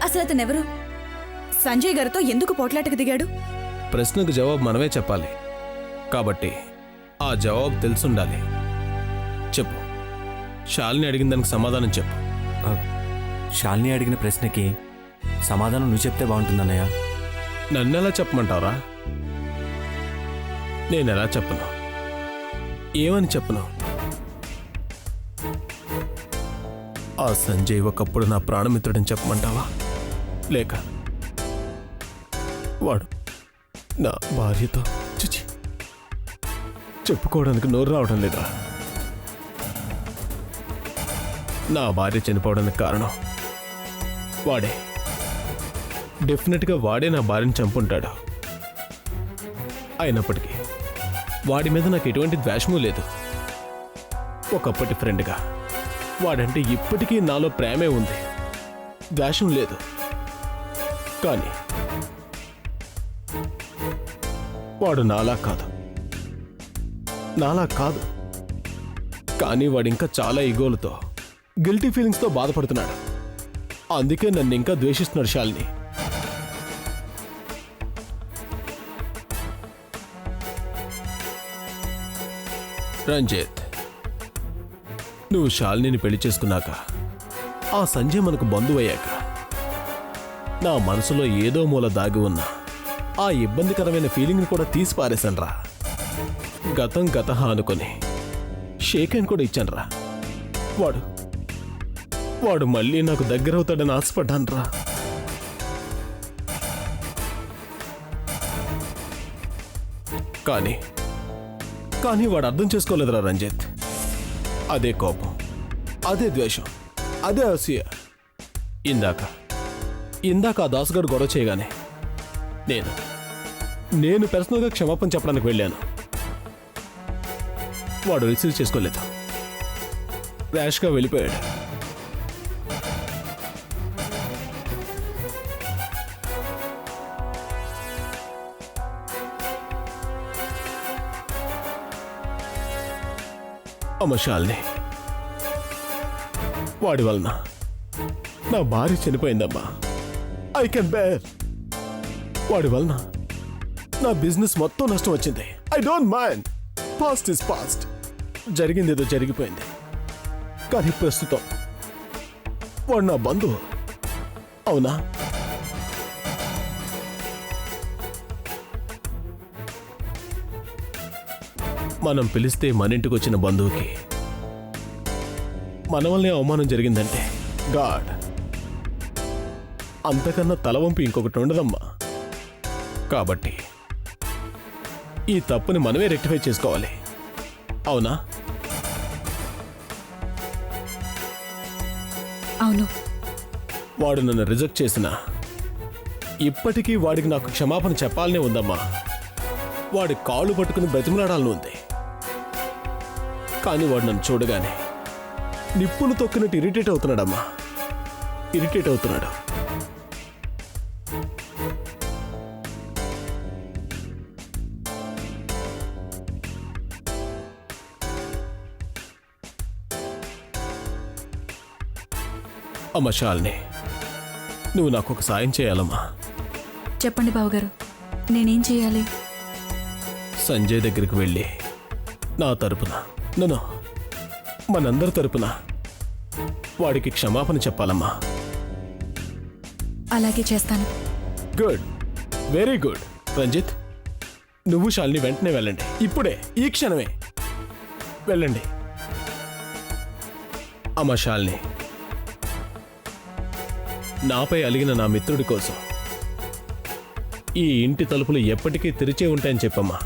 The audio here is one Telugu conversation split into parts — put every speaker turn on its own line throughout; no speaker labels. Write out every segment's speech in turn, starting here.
అసలు అతనెవరు? సంజయ్ గారితో ఎందుకు పోట్లాటకు దిగాడు?
ప్రశ్నకు జవాబు మనమే చెప్పాలి కాబట్టి ఆ జవాబు తెలుసుండాలి. చెప్పు, శాలిని అడిగిన దానికి సమాధానం చెప్పు.
శాలిని అడిగిన ప్రశ్నకి సమాధానం నువ్వు చెప్తే బాగుంటుందన్నయ్య.
నన్నెలా చెప్పమంటావురా? నేనెలా చెప్పను? ఏమని చెప్పను? ఆ సంజయ్ ఒకప్పుడు నా ప్రాణమిత్రుడని చెప్పమంటావా, లేక వాడు నా భార్యతో చిచి చెప్పుకోవడానికి నోరు రావడం లేదా? నా భార్య చనిపోవడానికి కారణం వాడే. డెఫినెట్గా వాడే నా భార్యను చంపుంటాడు. అయినప్పటికీ వాడి మీద నాకు ఎటువంటి ద్వేషమూ లేదు. ఒకప్పటి ఫ్రెండ్గా వాడంటే ఇప్పటికీ నాలో ప్రేమే ఉంది, ద్వేషం లేదు. కానీ వాడు నాలా కాదు. కానీ వాడు ఇంకా చాలా ఈగోలతో, గిల్టీ ఫీలింగ్స్తో బాధపడుతున్నాడు. అందుకే నన్ను ఇంకా ద్వేషిస్తున్నాడు శాలిని. రంజిత్, నువ్వు శాలినిని పెళ్లి చేసుకున్నాక, ఆ సంజయ్ మనకు బంధువయ్యాక, నా మనసులో ఏదో మూల దాగి ఉన్న ఆ ఇబ్బందికరమైన ఫీలింగ్ని కూడా తీసి పారేశాన్రా. గతం గతహ అనుకొని షేక్ హ్యాండ్ కూడా ఇచ్చాన్రా. వాడు మళ్ళీ నాకు దగ్గరవుతాడని ఆశపడ్డాన్రా. కానీ వాడు అర్థం చేసుకోలేదురా రంజిత్. అదే కోపం, అదే ద్వేషం, అదే అసూయ. ఇందాక ఆ దాసుగాడు గొడవ చేయగానే నేను పర్సనల్గా క్షమాపణ చెప్పడానికి వెళ్ళాను. వాడు రిసీవ్ చేసుకోలేదు, ర్యాష్గా వెళ్ళిపోయాడు. అమ్మ శాలిని, వాడి వలన నా భార్య చనిపోయిందమ్మా. I can bear. వాడి వలన నా బిజినెస్ మొత్తం నష్టం వచ్చింది. I don't mind. Past is past. జరిగిందేదో జరిగిపోయింది. కానీ ప్రస్తుతం వాడు నా బంధువు. అవునా? మనం పిలిస్తే మన ఇంటికి వచ్చిన బంధువుకి మన వల్లే అవమానం జరిగిందంటే గాడ్, అంతకన్నా తలవంపు ఇంకొకటి ఉండదమ్మా. కాబట్టి ఈ తప్పుని మనమే రెక్టిఫై చేసుకోవాలి. అవునా?
అవును.
వాడు నన్ను రిజెక్ట్ చేసినా ఇప్పటికీ వాడికి నాకు క్షమాపణ చెప్పాలనే ఉందమ్మా. వాడి కాళ్ళు పట్టుకుని బ్రతిమలాడాలని ఉంది. కానీ వాడు నన్ను చూడగానే నిప్పులు తొక్కినట్టు ఇరిటేట్ అవుతున్నాడమ్మా. ఇరిటేట్ అవుతున్నాడు. అమ్మ శాలిని, నువ్వు నాకు ఒక సాయం చేయాలమ్మా.
చెప్పండి బావగారు, నేనేం చేయాలి?
సంజయ్ దగ్గరికి వెళ్ళి నా తరపున, మనందరి తరపున వాడికి క్షమాపణ చెప్పాలమ్మా.
అలాగే చేస్తాను.
Good, very good. రంజిత్, నువ్వు శాలిని వెంటనే వెళ్ళండి. ఇప్పుడే, ఈ క్షణమే వెళ్ళండి. అమ్మ శాలిని, నాపై అలిగిన నా మిత్రుడి కోసం ఈ ఇంటి తలుపులు ఎప్పటికీ తెరిచే ఉంటాయని చెప్పమ్మా.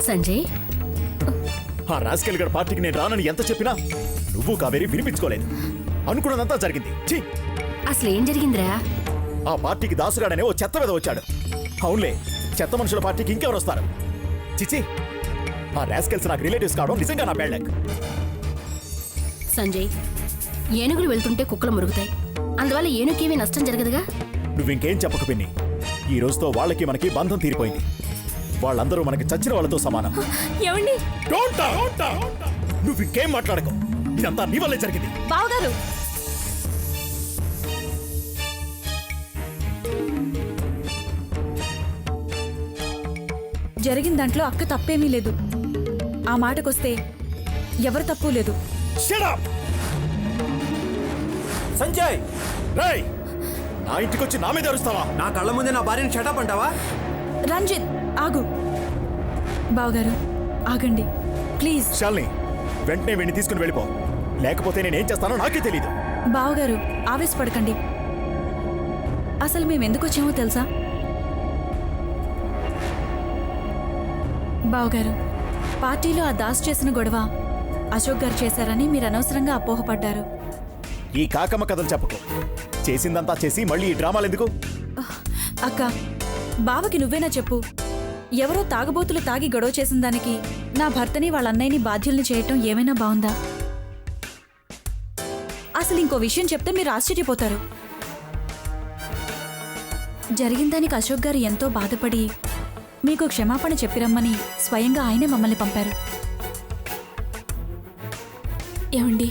సంజయ్,
ఆ రాస్కెల్ గడ్ పార్టీకి నేను రానని ఎంత చెప్పినా నువ్వు కావేరి వినిపించుకోలేదు. అనుకున్నదంతా జరిగింది. ఛీ!
అసలు ఏం జరిగిందిరా?
ఆ పార్టీకి దాసుగాడనే ఓ చెత్త మీద వచ్చాడు. అవునులే, చెత్త మనుషుల పార్టీకి ఇంకెవరు వస్తారు? చిచి, ఆ రాస్కెల్స్ నాకు రిలేటివ్స్ కావడం నిజంగా నా బ్యాడ్ లక్.
సంజయ్, ఏనుగులు వెళ్తుంటే కుక్కలు మురుగుతాయి. అందువల్ల ఏనుకేమీ నష్టం జరగదుగా.
నువ్వింకేం చెప్పక పిన్ని. ఈ రోజుతో వాళ్ళకి మనకి బంధం తీరిపోయింది. వాళ్ళందరూ మనకి చచ్చిన వాళ్ళతో సమానం.
ఏమండి
నువ్వు ఇంకేం మాట్లాడకు. ఇదంతా నీ వల్లే జరిగింది.
బావగారు, జరిగిన దాంట్లో అక్క తప్పేమీ లేదు. ఆ మాటకొస్తే ఎవరు తప్పు లేదు.
Shut up!
సంజయ్,
రేయ్, నా ఇంటికొచ్చి నా మీద అరుస్తావా?
నా కళ్ళ ముందే నా భార్యని షటప్ అంటావా?
రంజిత్, ఆగు. బావగారు, ఆగండి ప్లీజ్.
శాలిని, వెంటనే వీడిని తీసుకుని వెళ్ళిపో. లేకపోతే నేనేం చేస్తానో నాకే తెలీదు.
బావగారు, ఆవేశపడకండి. అసలు మేము ఎందుకు వచ్చామో తెలుసా? బావగారు, పార్టీలో ఆ దాస్ చేసిన గొడవ అశోక్ గారు చేశారని మీరు అనవసరంగా అపోహపడ్డారు.
ఈ కాకమ్మ కథలు చెప్పకు. చేసిందంతా చేసి మళ్ళీ ఈ డ్రామాలు ఎందుకు?
అక్క, బావకి నువ్వేనా చెప్పు. ఎవరో తాగబోతులు తాగి గొడవ చేసిన దానికి నా భర్తని వాళ్ళ అన్నయ్యని బాధ్యుల్ని చేయటం ఏమైనా బావుందా? అసలు ఇంకో విషయం చెప్తే మీరు ఆశ్చర్యపోతారు. జరిగిన దానికి అశోక్ గారు ఎంతో బాధపడి మీకు క్షమాపణ చెప్పిరమ్మని స్వయంగా ఆయనే మమ్మల్ని పంపారు. ఏమండి,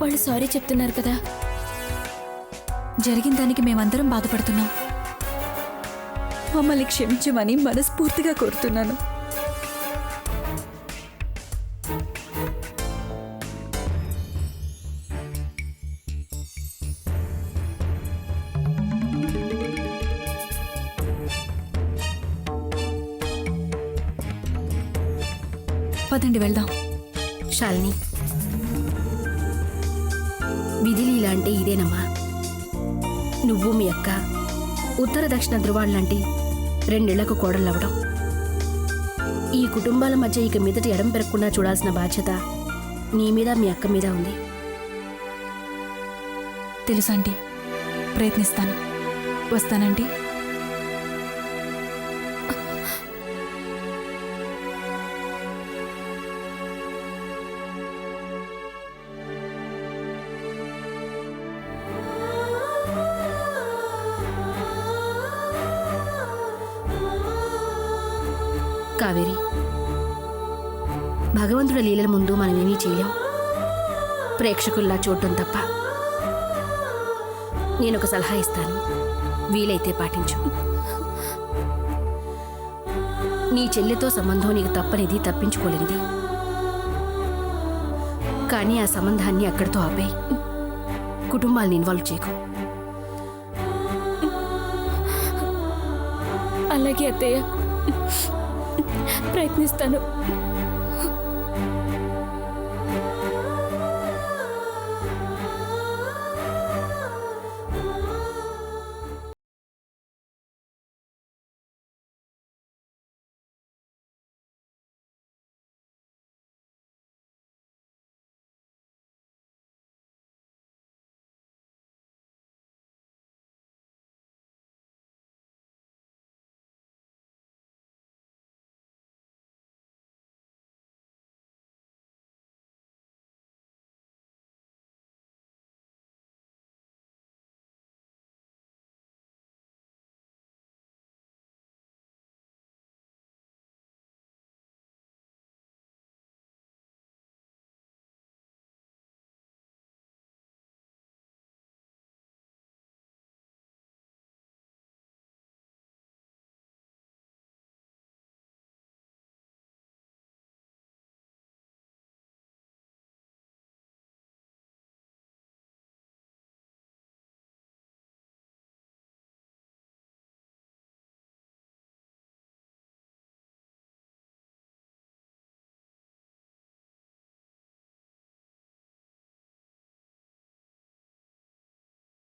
వాళ్ళు సారీ చెప్తున్నారు కదా. జరిగిన దానికి మేమందరం బాధపడుతున్నాం. మమ్మల్ని క్షమించమని మనస్ఫూర్తిగా కోరుతున్నాను. పదండి వెళ్దాం.
శాలిని, విధిలీల అంటే ఇదేనమ్మా. నువ్వు మీ అక్క ఉత్తర దక్షిణ ధృవాళ్ళంటి రెండేళ్లకు కోడళ్ళవడం. ఈ కుటుంబాల మధ్య ఇక మీదటి ఎడం పెరగకుండా చూడాల్సిన బాధ్యత నీ మీద మీ అక్క మీద ఉంది.
తెలుసండి, ప్రయత్నిస్తాను. వస్తానండి.
కావేరి, భగవంతుడి లీలల ముందు మనమేమీ చేయలేం, ప్రేక్షకుల్లా చూడటం తప్ప. నేనొక సలహా ఇస్తాను, వీలైతే పాటించు. నీ చెల్లితో సంబంధం నీకు తప్పనిది, తప్పించుకోలేనిది. కానీ ఆ సంబంధాన్ని అక్కడితో ఆపేయి. కుటుంబాలను ఇన్వాల్వ్ చేయకు.
అలాగే అత్తయ్య, ప్రయత్నిస్తాను.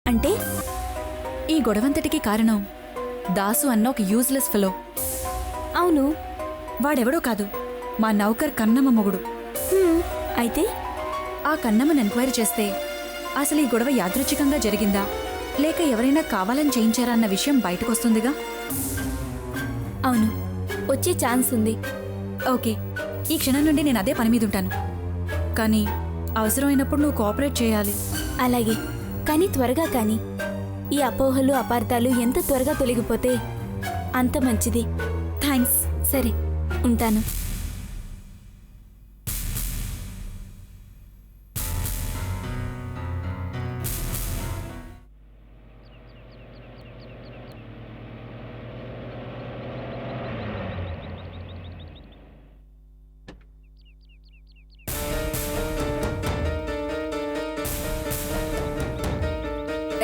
అంటే ఈ గొడవంతటికి కారణం దాసు అన్న ఒక యూజ్లెస్ ఫెలో.
అవును,
వాడెవడో కాదు, మా నౌకర్ కన్నమ్మ మొగుడు.
అయితే
ఆ కన్నమ్మని ఎంక్వైరీ చేస్తే అసలు ఈ గొడవ యాదృచ్ఛికంగా జరిగిందా లేక ఎవరైనా కావాలని చేయించారా అన్న విషయం బయటకొస్తుందిగా.
అవును, వచ్చే ఛాన్స్ ఉంది.
ఓకే, ఈ క్షణం నుండి నేను అదే పని మీద ఉంటాను. కానీ అవసరమైనప్పుడు నువ్వు కోఆపరేట్ చేయాలి.
అలాగే, కానీ త్వరగా కానీ. ఈ అపోహలు అపార్థాలు ఎంత త్వరగా తొలగిపోతే అంత మంచిది.
థ్యాంక్స్.
సరే, ఉంటాను.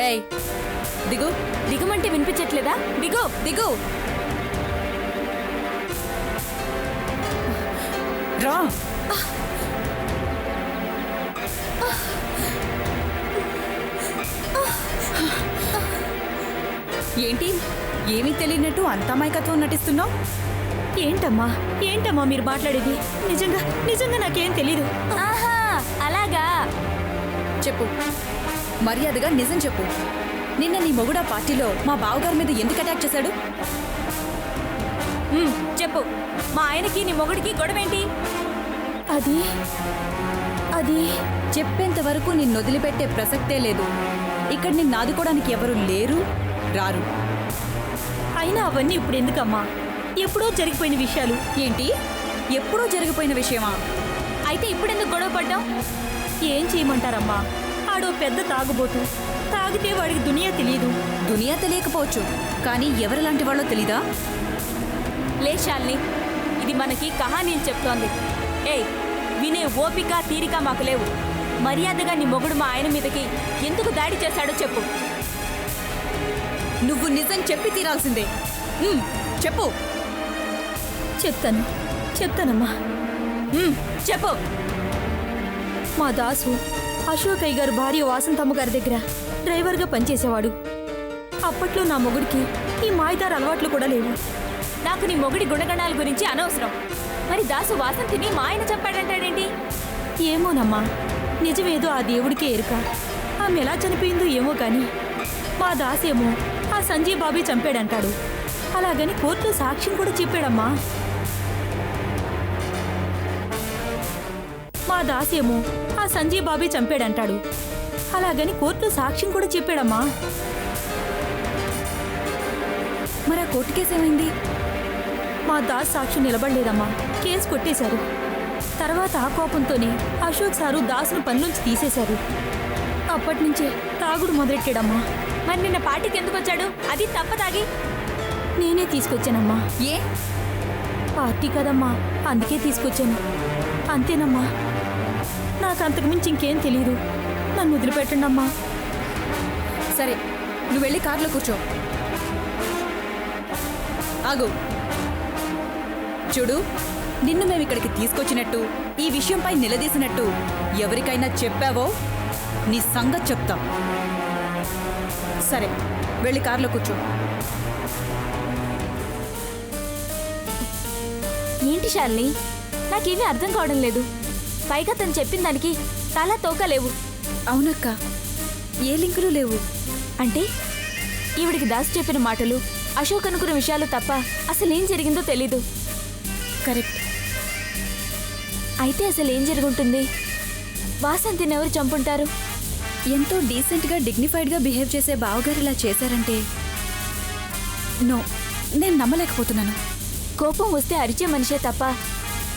ఏయ్ దిగు.
దిగమంటే వినిపించట్లేదా? దిగో.
దిగు. రా. ఏంటి ఏమీ తెలియనట్టు అంత అమాయకత్వం నటిస్తున్నావు?
ఏంటమ్మా మీరు మాట్లాడేది? నిజంగా నాకేం తెలీదు. ఆహా, అలాగా.
చెప్పు, మర్యాదగా నిజం చెప్పు. నిన్న నీ మొగుడా పార్టీలో మా బావగారి మీద ఎందుకు అటాక్ చేశాడు?
చెప్పు, మా ఆయనకి నీ మొగుడికి గొడవేంటి? అది
చెప్పేంత వరకు నిన్ను వదిలిపెట్టే ప్రసక్తే లేదు. ఇక్కడ నిన్ను ఆదుకోవడానికి ఎవరు లేరు, రారు.
అయినా అవన్నీ ఇప్పుడు ఎందుకమ్మా? ఎప్పుడో జరిగిపోయిన విషయాలు.
ఏంటి ఎప్పుడో జరిగిపోయిన విషయమా?
అయితే ఇప్పుడెందుకు గొడవ పడ్డాం? ఏం చేయమంటారమ్మా? ఆడో పెద్ద తాగుబోతు. తాగితే వాడికి దునియా తెలియదు.
దునియా తెలియకపోవచ్చు, కానీ ఎవరిలాంటి వాళ్ళో తెలీదా?
లేశాల్ని, ఇది మనకి కహానీని చెప్తోంది. ఏయ్, వినే ఓపిక తీరిక మాకు లేవు. మర్యాదగా నీ మొగుడు మా ఆయన మీదకి ఎందుకు దాడి చేశాడో చెప్పు.
నువ్వు నిజం చెప్పి తీరాల్సిందే. చెప్పు.
చెప్తానమ్మా. చెప్పు. మా దాసు అశోకయ్య గారు భార్య వాసంతమ్మ గారి దగ్గర డ్రైవర్గా పనిచేసేవాడు. అప్పట్లో నా మొగుడికి ఈ మాయదార అలవాట్లు కూడా లేవు. నాకు నీ మొగుడి గుణగణాల గురించి అనవసరం. మరి దాసు వాసంతిని మా ఆయన చంపాడంటాడేంటి? ఏమోనమ్మా, నిజమేదో ఆ దేవుడికే ఎరుక. ఆమె ఎలా చనిపోయిందో ఏమో కానీ మా దాసేమో ఆ సంజయ్ బాబీ చంపాడంటాడు. అలాగని కోర్టులో సాక్ష్యం కూడా చెప్పాడమ్మా. మా దాసేమో ఆ సంజయ్ బాబీ చంపాడంటాడు. అలాగని కోర్టులో సాక్ష్యం కూడా చెప్పాడమ్మా.
మరి ఆ కోర్టు కేసు ఏమైంది?
మా దాస్ సాక్ష్యం నిలబడలేదమ్మా. కేసు కొట్టేశారు. తర్వాత ఆ కోపంతోనే అశోక్ సారు దాసును పనిలోంచి తీసేశారు. అప్పటినుంచే తాగుడు మొదలెట్టాడమ్మా. మరి నిన్న పార్టీకి ఎందుకు వచ్చాడు? అది తప్ప తాగి. నేనే తీసుకొచ్చానమ్మా.
ఏ
పార్టీ కదమ్మా, అందుకే తీసుకొచ్చాను. అంతేనమ్మా, నాకు అంతకుమించి ఇంకేం తెలియదు. నన్ను వదిలిపెట్టండి అమ్మా.
సరే, నువ్వు వెళ్ళి కారులో కూర్చో. ఆగు. చూడు, నిన్ను మేము ఇక్కడికి తీసుకొచ్చినట్టు, ఈ విషయంపై నిలదీసినట్టు ఎవరికైనా చెప్పావో నీ సంగతి చెప్తాం. సరే, వెళ్ళి కారులో కూర్చో.
ఏంటి శాలిని, నాకేమీ అర్థం కావడం లేదు. పైగా తను చెప్పిన దానికి తలా తోక లేవు.
అవునక్క, ఏ లింకులు లేవు.
అంటే ఈవిడికి దాసు చెప్పిన మాటలు, అశోక్ అనుకున్న విషయాలు తప్ప అసలేం జరిగిందో తెలీదు.
కరెక్ట్.
అయితే అసలు ఏం జరుగుంటుంది? వాసంతిని ఎవరు చంపుంటారు?
ఎంతో డీసెంట్గా డిగ్నిఫైడ్గా బిహేవ్ చేసే బావగారు ఇలా చేశారంటే నో, నేను నమ్మలేకపోతున్నాను.
కోపం వస్తే అరిచే మనిషే తప్ప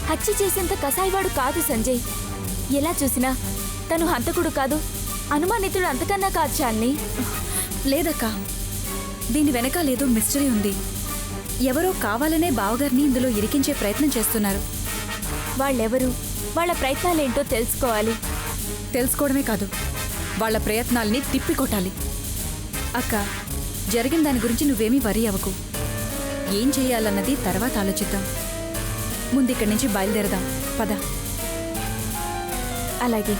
హత్య చేసేంత కసాయివాడు కాదు సంజయ్. ఎలా చూసినా తను హంతకుడు కాదు, అనుమానితుడు అంతకన్నా కాదు శాలిని.
లేదక్క, దీని వెనకాలేదో మిస్టరీ ఉంది. ఎవరో కావాలనే బావగారిని ఇందులో ఇరికించే ప్రయత్నం చేస్తున్నారు.
వాళ్ళెవరు, వాళ్ళ ప్రయత్నాలేంటో తెలుసుకోవాలి.
తెలుసుకోవడమే కాదు, వాళ్ళ ప్రయత్నాల్ని తిప్పికొట్టాలి. అక్క, జరిగిన దాని గురించి నువ్వేమీ వరీ అవ్వకు. ఏం చేయాలన్నది తర్వాత ఆలోచిద్దాం. ముందు ఇక్కడి నుంచి బయలుదేరదాం. పద.
అలాగే.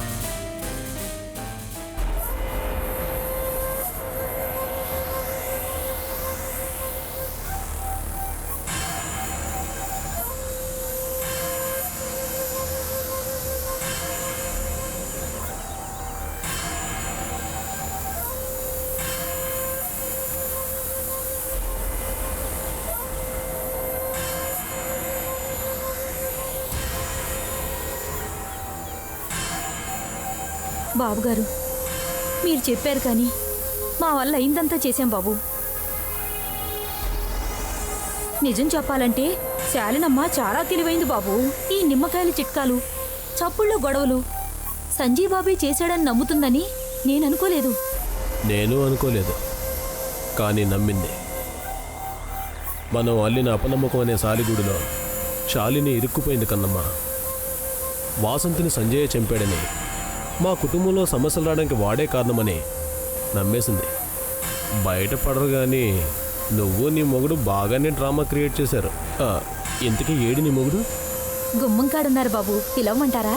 బాబుగారు మీరు చెప్పారు కానీ మా వల్ల అయిందంతా చేశాం బాబు. నిజం చెప్పాలంటే శాలినమ్మ చాలా తెలివైంది బాబు. ఈ నిమ్మకాయల చిట్కాలు, చప్పుళ్ళు గొడవలు సంజయ్ బాబే చేశాడని నమ్ముతుందని నేను అనుకోలేదు.
నేను అనుకోలేదు, కానీ నమ్మింది. మనం అల్లిన అపనమ్మకం అనే సాలిగూడులో శాలిని ఇరుక్కుపోయింది కన్నమ్మ. వాసంతిని సంజయ్ చంపాడని, మా కుటుంబంలో సమస్యలు రావడానికి వాడే కారణమని నమ్మేసింది. బయటపడరు కానీ నువ్వు నీ మొగుడు బాగానే డ్రామా క్రియేట్ చేశారు. ఇంతకీ ఏడి నీ మొగుడు?
గుమ్మం కాడున్నారు బాబు, పిలవమంటారా?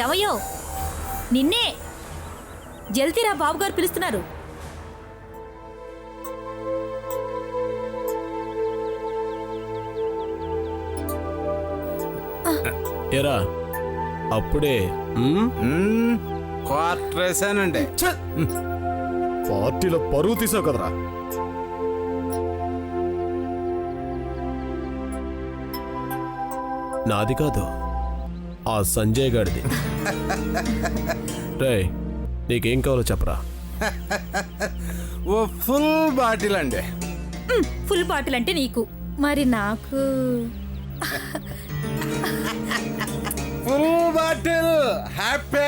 ఎవయో నిన్నే, జల్తీరా బాబుగారు పిలుస్తున్నారు.
ఎరా అప్పుడే
క్వార్టర్ వేసానండి.
పార్టీలో పరువు తీసావు కదరా. నాది కాదు, ఆ సంజయ్ గాడిది. రేయ్, నీకేం కావాలో చెప్పరా.
ఓ ఫుల్ బాటిల్ అండి.
ఫుల్ బాటిల్ అంటే నీకు, మరి నాకు
ఫుల్ బాటిల్ హ్యాపీ.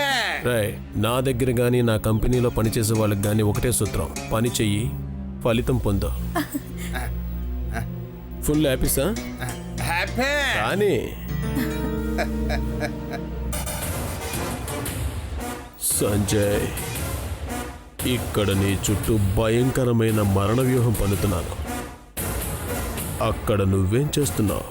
రేయ్, నా దగ్గర కానీ నా కంపెనీలో పనిచేసే వాళ్ళకి కానీ ఒకటే సూత్రం: పని చెయ్యి, ఫలితం పొందు. ఫుల్ హ్యాపీసా?
హ్యాపీ.
కానీ సంజయ్, ఇక్కడ నీ చుట్టూ భయంకరమైన మరణ వ్యూహం పన్నుతున్నాను. అక్కడ నువ్వేం చేస్తున్నావు?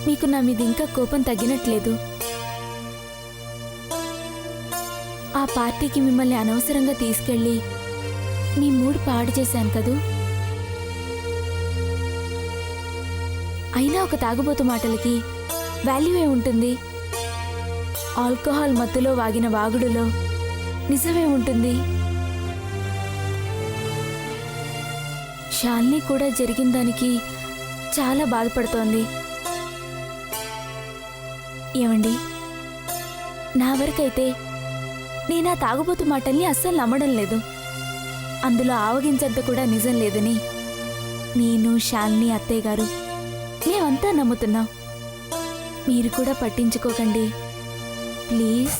మీకు నా మీద ఇంకా కోపం తగ్గినట్లేదు. ఆ పార్టీకి మిమ్మల్ని అనవసరంగా తీసుకెళ్ళి మీ మూడ్ పాడు చేశాను కదూ. అయినా ఒక తాగుబోతు మాటలకి వాల్యూ ఏ ఉంటుంది? ఆల్కహాల్ మత్తులో వాగిన వాగుడులో నిజమే ఉంటుంది. శాలిని కూడా జరిగిన దానికి చాలా బాధపడుతోంది. ఏమండి, నా వరకైతే నేను ఆ తాగుబోతు మాటల్ని అస్సలు నమ్మడం లేదు. అందులో ఆవగించంత కూడా నిజం లేదని నేను, శాలిని, అత్తయ్య గారు మేమంతా నమ్ముతున్నాం. మీరు కూడా పట్టించుకోకండి ప్లీజ్.